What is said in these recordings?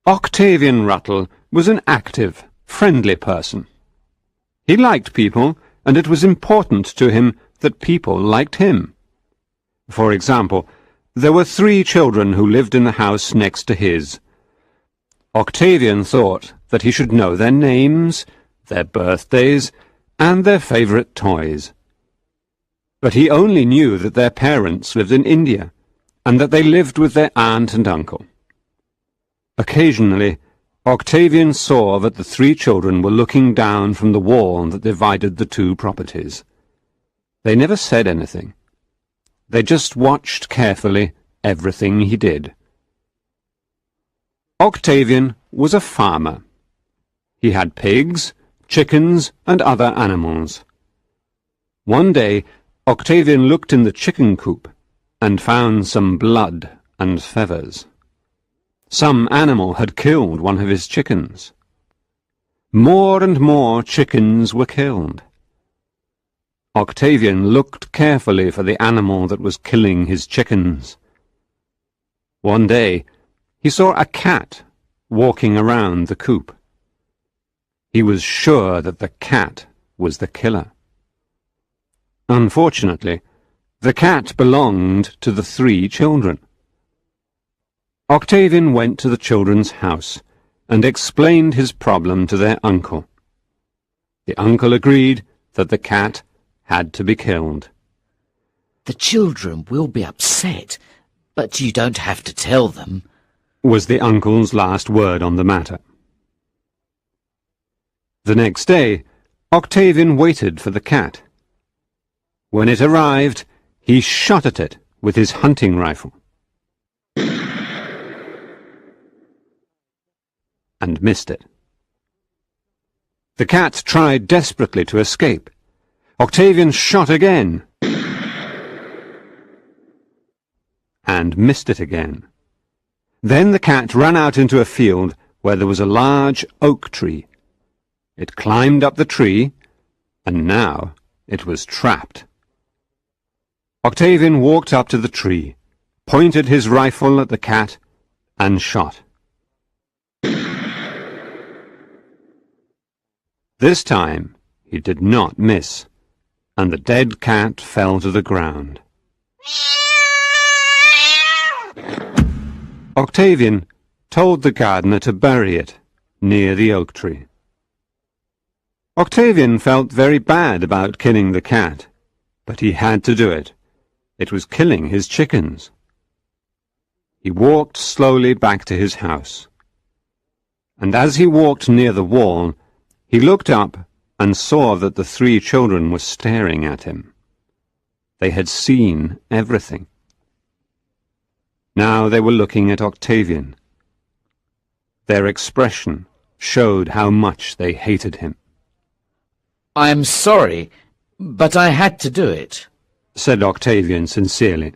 Octavian Ruttle was an active, friendly person. He liked people, and it was important to him that people liked him. For example, there were 3 children who lived in the house next to his. Octavian thought that he should know their names, their birthdays, and their favourite toys. But he only knew that their parents lived in India, and that they lived with their aunt and uncle. Occasionally, Octavian saw that the 3 children were looking down from the wall that divided the 2 properties. They never said anything. They just watched carefully everything he did. Octavian was a farmer. He had pigs, chickens, and other animals. One day, Octavian looked in the chicken coop and found some blood and feathers. Some animal had killed one of his chickens. More and more chickens were killed. Octavian looked carefully for the animal that was killing his chickens. One day, he saw a cat walking around the coop. He was sure that the cat was the killer. Unfortunately, the cat belonged to the 3 children. Octavian went to the children's house and explained his problem to their uncle. The uncle agreed that the cat had to be killed. The children will be upset, but you don't have to tell them, was the uncle's last word on the matter. The next day, Octavian waited for the cat. When it arrived, he shot at it with his hunting rifle. And missed it. The cat tried desperately to escape. Octavian shot again. And missed it again. Then the cat ran out into a field where there was a large oak tree. It climbed up the tree, and now it was trapped. Octavian walked up to the tree, pointed his rifle at the cat, and shot. This time he did not miss, and the dead cat fell to the ground. Octavian told the gardener to bury it near the oak tree. Octavian felt very bad about killing the cat, but he had to do it. It was killing his chickens. He walked slowly back to his house, and as he walked near the wall, he looked up and saw that the 3 children were staring at him. They had seen everything. Now they were looking at Octavian. Their expression showed how much they hated him. I'm sorry, but I had to do it, said Octavian sincerely.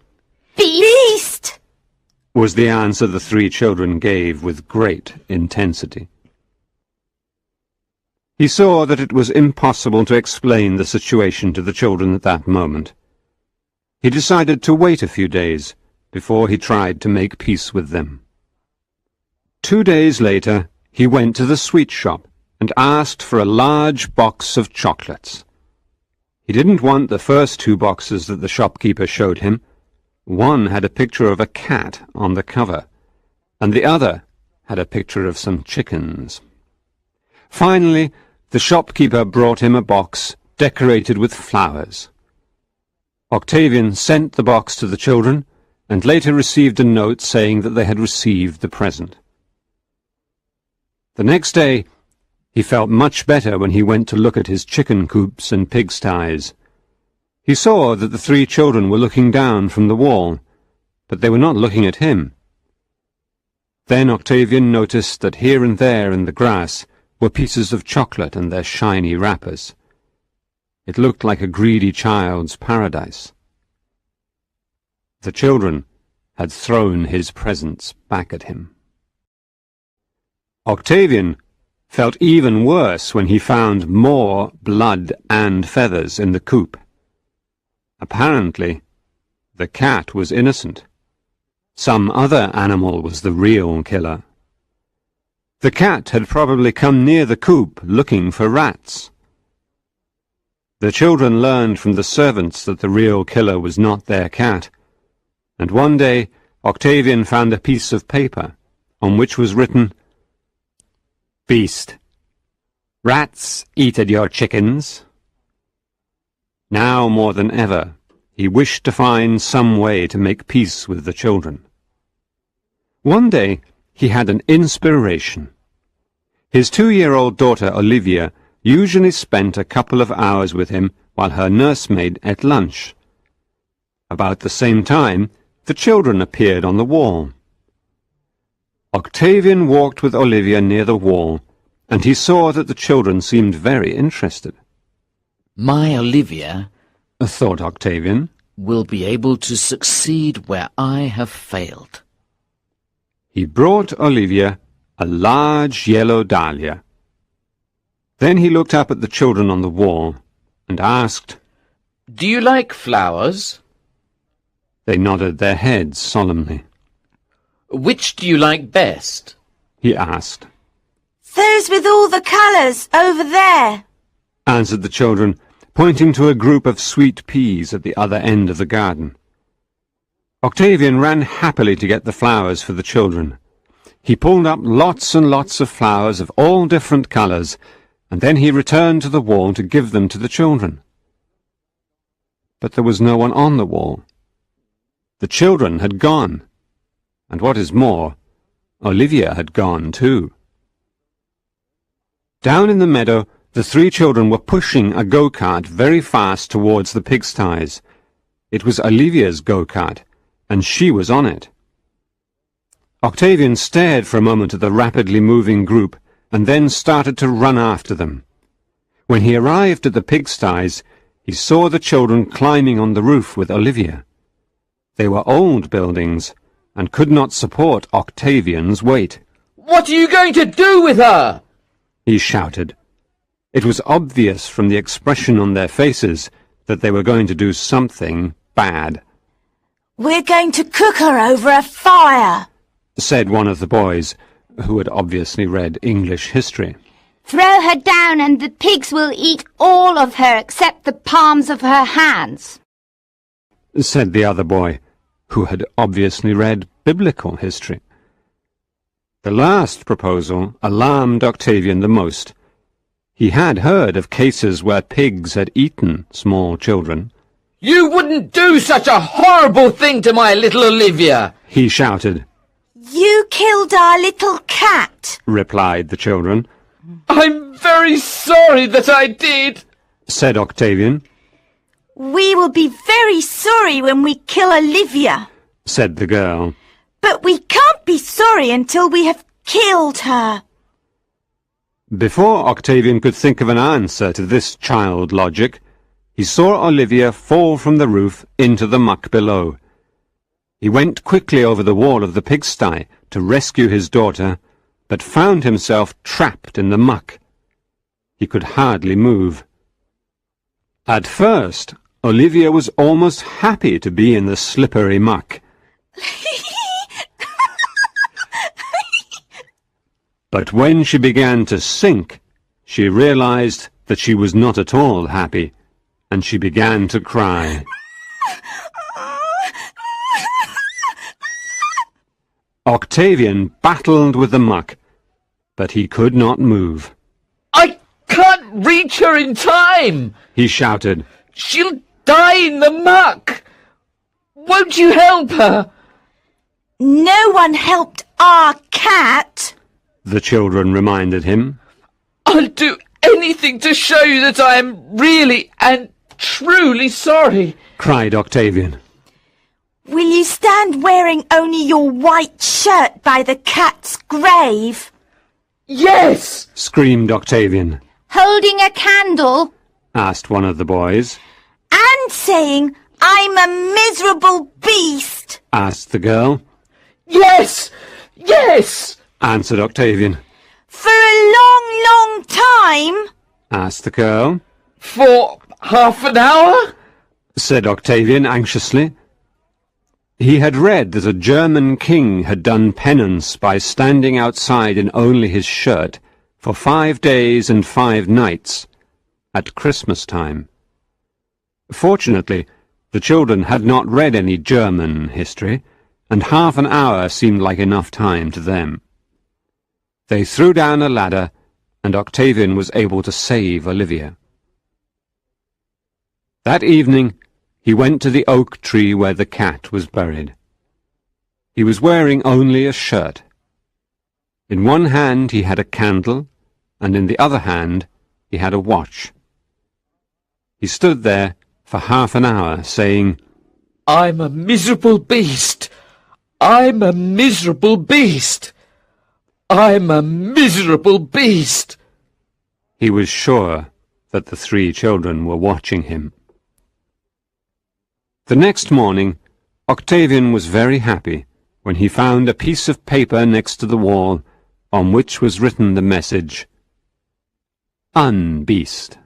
Beast! Was the answer the 3 children gave with great intensity. He saw that it was impossible to explain the situation to the children at that moment. He decided to wait a few days before he tried to make peace with them. 2 days later, he went to the sweet shop and asked for a large box of chocolates. He didn't want the first 2 boxes that the shopkeeper showed him. One had a picture of a cat on the cover, and the other had a picture of some chickens. Finally, the shopkeeper brought him a box decorated with flowers. Octavian sent the box to the children, and later received a note saying that they had received the present. The next day, he felt much better when he went to look at his chicken coops and pigsties. He saw that the 3 children were looking down from the wall, but they were not looking at him. Then Octavian noticed that here and there in the grass were pieces of chocolate and their shiny wrappers. It looked like a greedy child's paradise. The children had thrown his presents back at him. Octavian felt even worse when he found more blood and feathers in the coop. Apparently, the cat was innocent. Some other animal was the real killer. The cat had probably come near the coop looking for rats. The children learned from the servants that the real killer was not their cat, and one day Octavian found a piece of paper on which was written, "Beast, rats eated your chickens." Now more than ever, he wished to find some way to make peace with the children. One day he had an inspiration. His 2-year-old daughter Olivia usually spent a couple of hours with him while her nursemaid ate lunch. About the same time, the children appeared on the wall. Octavian walked with Olivia near the wall, and he saw that the children seemed very interested. My Olivia Thought Octavian. will be able to succeed where I have failed. He brought Olivia a large yellow dahlia. Then he looked up at the children on the wall and asked, Do you like flowers? They nodded their heads solemnly. Which do you like best? He asked, Those with all the colours over there. answered the children, pointing to a group of sweet peas at the other end of the garden. Octavian ran happily to get the flowers for the children. He pulled up lots and lots of flowers of all different colours, and then he returned to the wall to give them to the children. But there was no one on the wall. The children had gone, and what is more, Olivia had gone too. Down in the meadow, the 3 children were pushing a go-kart very fast towards the pigsties. It was Olivia's go-kart, and she was on it. Octavian stared for a moment at the rapidly moving group, and then started to run after them. When he arrived at the pigsties, he saw the children climbing on the roof with Olivia. They were old buildings, and could not support Octavian's weight. What are you going to do with her? He shouted. It was obvious from the expression on their faces that they were going to do something bad. We're going to cook her over a fire. Said one of the boys, who had obviously read English history. Throw her down and the pigs will eat all of her except the palms of her hands. Said the other boy, who had obviously read biblical history. The last proposal alarmed Octavian the most. He had heard of cases where pigs had eaten small children. You wouldn't do such a horrible thing to my little Olivia! He shouted. You killed our little cat. Replied the children. I'm very sorry that I did, Said Octavian. We will be very sorry when we kill Olivia. Said the girl. But we can't be sorry until we have killed her. Before Octavian could think of an answer to this child logic, he saw Olivia fall from the roof into the muck below. He went quickly over the wall of the pigsty to rescue his daughter, but found himself trapped in the muck. He could hardly move. At first, Olivia was almost happy to be in the slippery muck. But when she began to sink, she realized that she was not at all happy, and she began to cry. Octavian battled with the muck, but he could not move. I can't reach her in time! He shouted. She'll die in the muck! Won't you help her? No one helped our cat. The children reminded him. I'll do anything to show you that I am really and truly sorry, Cried Octavian. Will you stand wearing only your white shirt by the cat's grave? Yes! Screamed Octavian. Holding a candle? Asked one of the boys. And saying, I'm a miserable beast? Asked the girl. Yes! Yes! Answered Octavian. For a long, long time? Asked the girl. For half an hour? Said Octavian anxiously. He had read that a German king had done penance by standing outside in only his shirt for 5 days and 5 nights at Christmas time. Fortunately, the children had not read any German history, and half an hour seemed like enough time to them. They threw down a ladder, and Octavian was able to save Olivia. That evening, he went to the oak tree where the cat was buried. He was wearing only a shirt. In one hand he had a candle, and in the other hand he had a watch. He stood there for half an hour, saying, "I'm a miserable beast! I'm a miserable beast! I'm a miserable beast!" He was sure that the 3 children were watching him. The next morning, Octavian was very happy when he found a piece of paper next to the wall on which was written the message, "Unbeast."